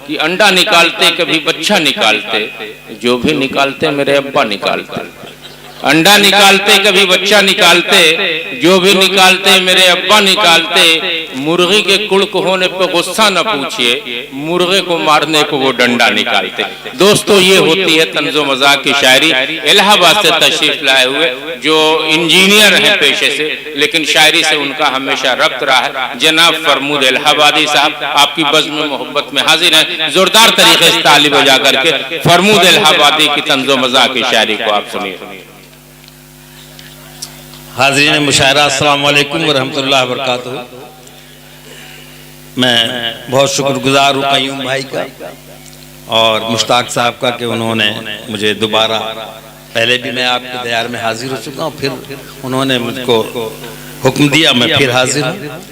कि अंडा निकालते कभी बच्चा निकालते, जो भी निकालते मेरे अब्बा निकालते। अंडा निकालते कभी बच्चा निकालते, जो भी निकालते मेरे अब्बा निकालते। मुर्गी के कुड़क होने पे गुस्सा न पूछिए, मुर्गे को मारने को वो डंडा निकालते। दोस्तों, ये होती है तंजो मजाक की शायरी। इलाहाबाद से तशरीफ लाए हुए जो इंजीनियर हैं पेशे से, लेकिन शायरी से उनका हमेशा रब्त रहा है, जनाब फरमूद इलाहाबादी साहब आपकी बज़्म मोहब्बत में हाजिर हैं। जोरदार तरीके से ताली बजा करके फरमूद इलाहाबादी की तंजो मजाक की शायरी को आप सुनिए। हाज़रीन मुशायरा, अस्सलाम वालेकुम व रहमतुल्लाहि व बरकातुहू। मैं बहुत शुक्रगुजार हूँ क़य्यूम भाई का और मुश्ताक साहब का कि उन्होंने मुझे दोबारा, पहले भी मैं आपके दयार में हाजिर हो चुका हूँ, फिर उन्होंने मुझको हुक्म दिया, मैं फिर हाजिर हूँ।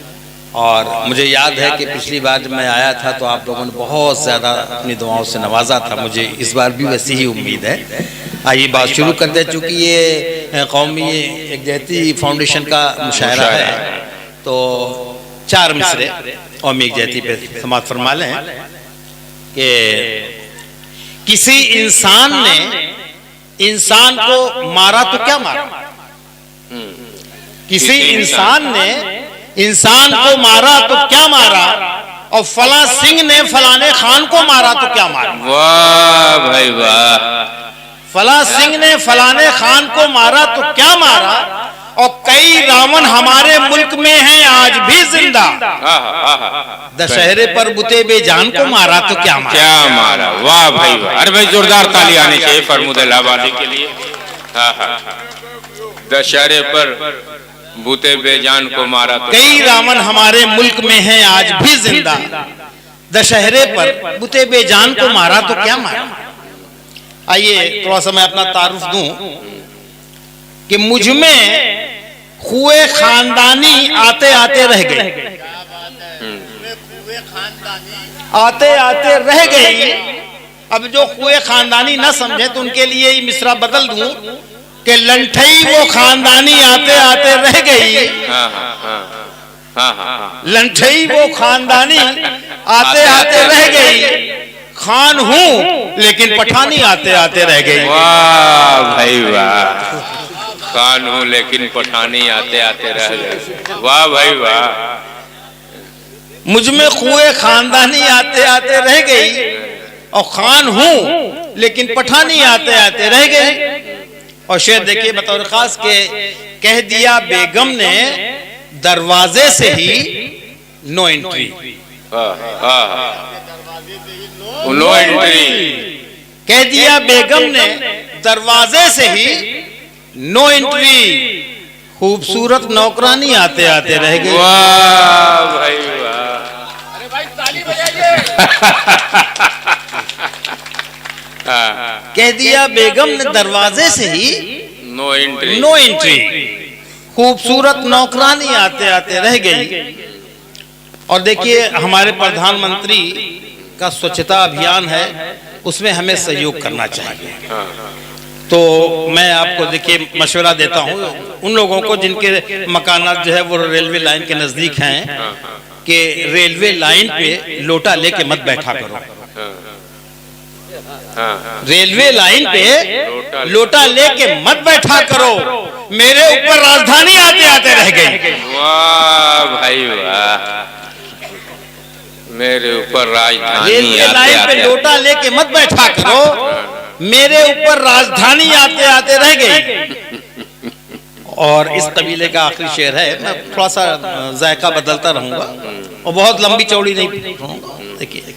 और मुझे याद है कि पिछली बार जब मैं आया था तो आप लोगों ने बहुत ज़्यादा अपनी दुआओं से नवाजा था। मुझे इस बार भी वैसी ही उम्मीद है। आइए बात शुरू कर दे। चूँकि ये कौमी यकजहती फाउंडेशन का मुशायरा है तो 4 मिसरे कौमी यकजहती पे समाअत फरमा लें कि किसी इंसान ने इंसान को मारा तो क्या मारा, किसी इंसान ने इंसान को मारा तो क्या मारा, और फला सिंह ने फलाने खान को मारा तो क्या मारा। वाह भाई वाह। फला सिंह ने फलाने खान को मारा तो क्या मारा, और कई रावण हमारे मुल्क में हैं आज भी जिंदा। दशहरे पर बुते बेजान को मारा तो क्या मारा, क्या मारा। वाह भाई वाह। अरे भाई जोरदार ताली आनी चाहिए फरमूद इलाहाबादी के लिए। दशहरे पर बूते बेजान को मारा तो कई रावण हमारे मुल्क में हैं आज भी जिंदा। दशहरे पर बुते बेजान को मारा तो क्या मारा। आइए थोड़ा सा मैं अपना तारुफ दूं कि मुझ में खुए खानदानी आते आते रह गई, आते आते रह गई। अब जो खुए खानदानी ना समझे तो उनके लिए ये मिसरा बदल दूं कि लंठई वो खानदानी आते आते रह गई। लंठई वो खानदानी आते आते रह गई। खान हूं लेकिन पठानी आते आते रह गई। वाह भाई वाह। खान हूं लेकिन पठानी आते आते रह गई। वाह भाई वाह। मुझ में खुए खानदानी आते आते रह गई, और खान हूं लेकिन पठानी आते आते रह गई। और शेर देखिए बतौर खास के, कह दिया बेगम ने दरवाजे से ही नो एंट्री। No entry. कह दिया बेगम ने दरवाजे से ही नो एंट्री। खूबसूरत नौकरानी आते आते रह गई। वाह भाई वाह। अरे भाई ताली बजाइए। कह दिया बेगम ने दरवाजे से ही नो एंट्री। No entry. खूबसूरत नौकरानी आते आते रह गई। और देखिए हमारे प्रधानमंत्री का स्वच्छता अभियान है, उसमें हमें सहयोग करना चाहिए। तो मैं आपको देखिए मशवरा देता हूँ उन लोगों को जिनके मकानात जो है वो रेलवे लाइन के नजदीक हैं कि रेलवे लाइन पे लोटा लेके मत बैठा करो। रेलवे लाइन पे लोटा लेके मत बैठा करो। मेरे ऊपर राजधानी आते आते रह गई। वाह भाई वाह। मेरे ऊपर राजधानी रेलवे लाइन पे लोटा लेके मत बैठा करो। मेरे ऊपर राजधानी आते आते रह गई। और इस कबीले का आखिरी शेर है, मैं थोड़ा सा जायका बदलता रहूंगा और बहुत लंबी चौड़ी नहीं रहूंगा। देखिए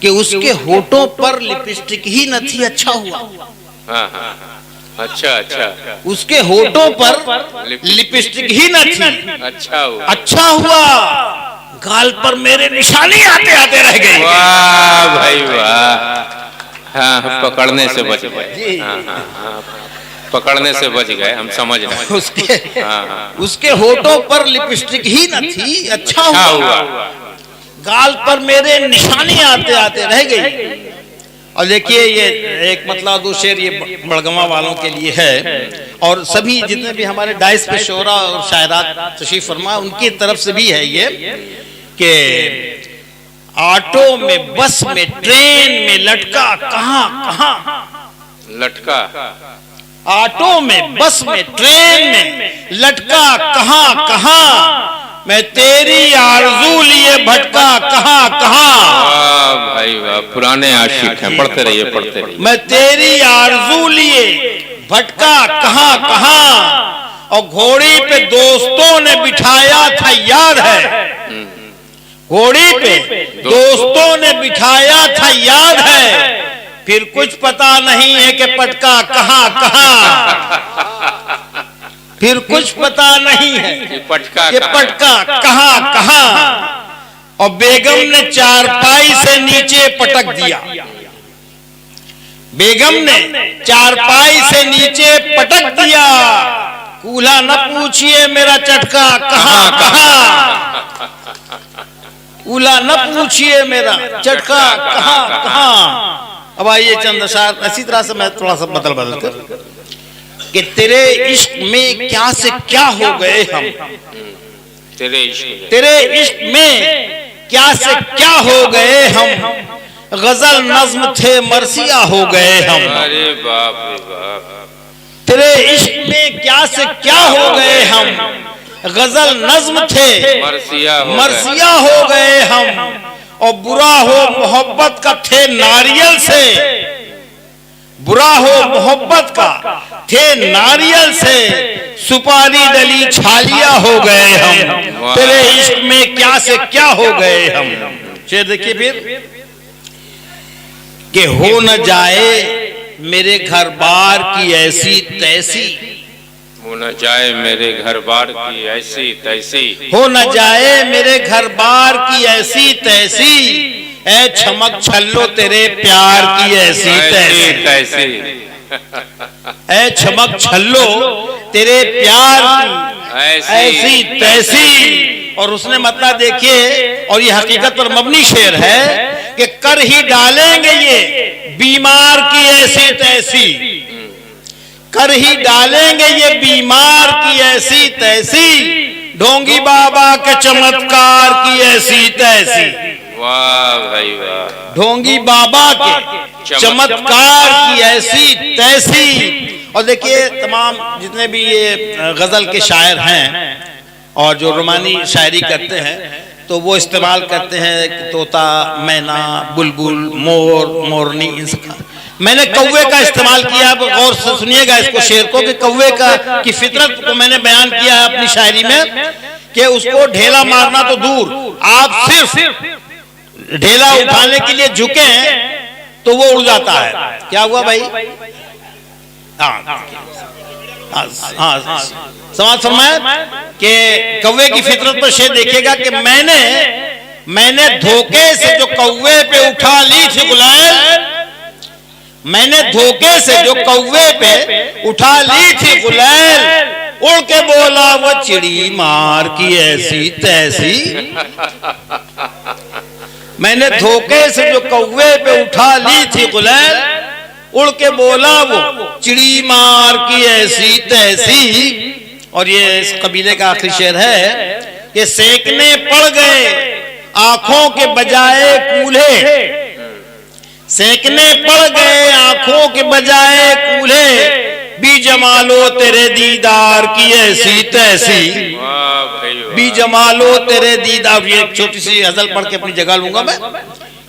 कि उसके होठों पर लिपस्टिक ही न थी, अच्छा हुआ। अच्छा अच्छा। उसके होठों पर लिपस्टिक ही न थी, अच्छा हुआ। अच्छा हुआ। गाल पर मेरे निशानी आते आते रह गई। वाह भाई वाह। हाँ, पकड़ने से बच गए। हाँ, पकड़ने से बच गए, हम समझ रहे। उसके होठों पर लिपस्टिक ही न थी, अच्छा हुआ। गाल पर मेरे निशानी आते आते रह गई। और देखिए ये एक मतलब दो शेर ये बड़गमा वालों के लिए है, और सभी जितने भी हमारे डाइस पे शोरा और शायरात तशरीफ फरमा उनकी तरफ से भी है ये कि ऑटो में, बस में, ट्रेन में, लटका कहां कहां। लटका ऑटो में, बस में, ट्रेन में, लटका कहां कहां। मैं तेरी आरज़ू लिए भटका कहां कहां। वाह भाई वाह, पुराने आशिक हैं, पढ़ते रहिए पढ़ते रहिए। मैं तेरी आरज़ू लिए भटका कहां कहां। और घोड़ी पे दोस्तों ने बिठाया था, याद है। घोड़ी पे दोस्तों ने बिठाया था, याद है। फिर कुछ पता नहीं है कि पटका कहां कहां। फिर कुछ पता नहीं है कि पटका कहां कहां। और बेगम ने चारपाई से नीचे पटक दिया। बेगम ने चारपाई से नीचे पटक दिया। कूल्हा न पूछिए मेरा चटका कहां कहां। कूल्हा न पूछिए मेरा चटका कहां कहां। अब आइए चंद अशार इसी तरह से मैं थोड़ा सा बदल कर कि तेरे इश्क में क्या से क्या हो गए हम। तेरे इश्क में क्या से क्या हो गए हम। गजल नज्म थे मरसिया हो गए हम। अरे बाप रे बाप। तेरे इश्क में क्या से क्या हो गए हम। गजल नज्म थे मरसिया हो गए हम। और बुरा हो मोहब्बत का थे नारियल से। बुरा हो मोहब्बत का थे नारियल से। सुपारी डली छालिया हो गए हम। तेरे इश्क में क्या से क्या हो गए हम। शेर देखिए फिर कि हो न जाए मेरे घर बार की ऐसी तैसी। हो न जाए मेरे घर बार की ऐसी तैसी। हो न जाए मेरे घर बार की ऐसी तैसी। ऐ चमक छल्लो तेरे प्यार की ऐसी तैसी। ऐ चमक छल्लो तेरे प्यार की ऐसी तैसी। और उसने मतलब देखिए, और ये हकीकत पर मबनी शेर है कि कर ही डालेंगे ये बीमार की ऐसी तैसी। कर ही डालेंगे ये बीमार की ऐसी तैसी। ढोंगी बाबा के चमत्कार की ऐसी तैसी। वाह भाई वाह। ढोंगी बाबा के चमत्कार की ऐसी तैसी। और देखिए तमाम जितने भी ये गजल के शायर हैं और जो रोमानी शायरी करते हैं तो वो इस्तेमाल करते हैं तोता, मैना, बुलबुल, मोर, मोरनी, इन सब। मैंने कौवे का इस्तेमाल किया। गौर से सुनिएगा इसको शेर को कि कौवे की फितरत को मैंने बयान किया है अपनी शायरी में कि उसको ढेला मारना तो दूर, आप सिर्फ ढेला उठाने के लिए झुके तो वो उड़ जाता है। क्या हुआ भाई? हाँ समाज फरमाया कि कौवे की फितरत पर शेर देखिएगा कि मैंने धोखे से जो कौवे पे उठा ली थी गुलाल। मैंने धोखे से जो कौवे पे उठा ली थी गुलाल। उड़ के बोला वो चिड़ी मार की ऐसी तैसी। मैंने धोखे से जो कौवे पे उठा ली थी गुलाल। उड़ के बोला वो चिड़ी मार की ऐसी तैसी। और ये इस कबीले का आखिरी शेर है कि सेकने पड़ गए आंखों के बजाय कूल्हे। सेकने पड़ गए आंखों के बजाय कूल्हे। भी जमालो तेरे दीदार की ऐसी तैसी। भी जमालो तेरे दीदार। ये एक छोटी सी गजल पढ़ के अपनी जगह लूंगा मैं,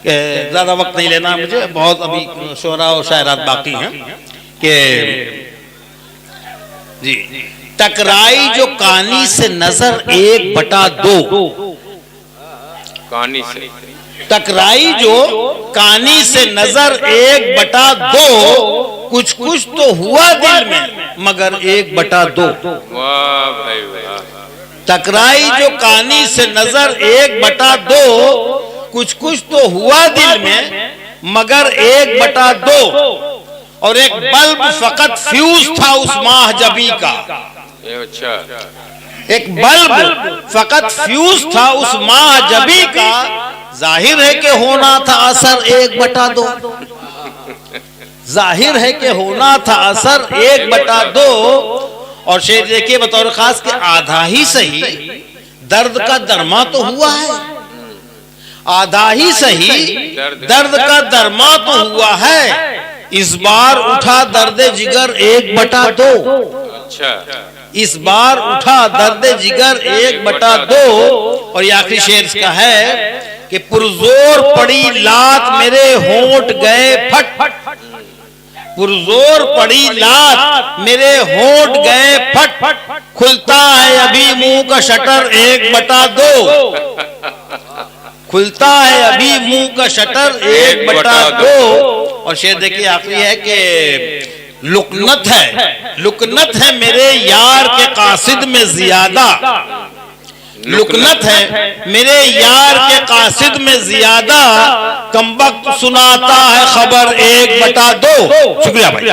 ज्यादा वक्त नहीं लेना मुझे, बहुत अभी शोरा और शायरात बाकी हैं। कि जी टकराई जो कानी से नजर 1/2। कानी से टकराई जो कानी से नजर 1/2। कुछ कुछ तो हुआ दिल में मगर 1/2। वाह भाई वाह। टकराई जो कानी से नजर 1/2। कुछ कुछ तो हुआ दिल में मगर 1/2। और एक बल्ब फकत फ्यूज था उस माहजबी का। अच्छा। एक बल्ब फकत फ्यूज था उस माहजबी का। जाहिर है कि होना था असर 1/2। जाहिर है कि होना था असर 1/2। और शेर देखिए बतौर खास के आधा ही सही दर्द का दरमा तो हुआ है। आधा ही सही दर्द का दरमा तो हुआ है, इस बार उठा दर्द जिगर 1/2। अच्छा, इस बार उठा दर्द जिगर 1/2। और ये आखिरी शेर इसका है कि पुरजोर पड़ी लात मेरे होंठ गए फट, पुरजोर पड़ी लात मेरे होंठ गए फट, खुलता है अभी मुंह का शटर 1/2, खुलता है अभी मुंह का शटर 1/2। और शेर देखिए आखिरी है कि लुकनत है मेरे यार के कासिद में ज्यादा, लुकनत है मेरे यार के कासिद में ज्यादा, कमबख्त सुनाता है खबर 1/2। शुक्रिया भाई।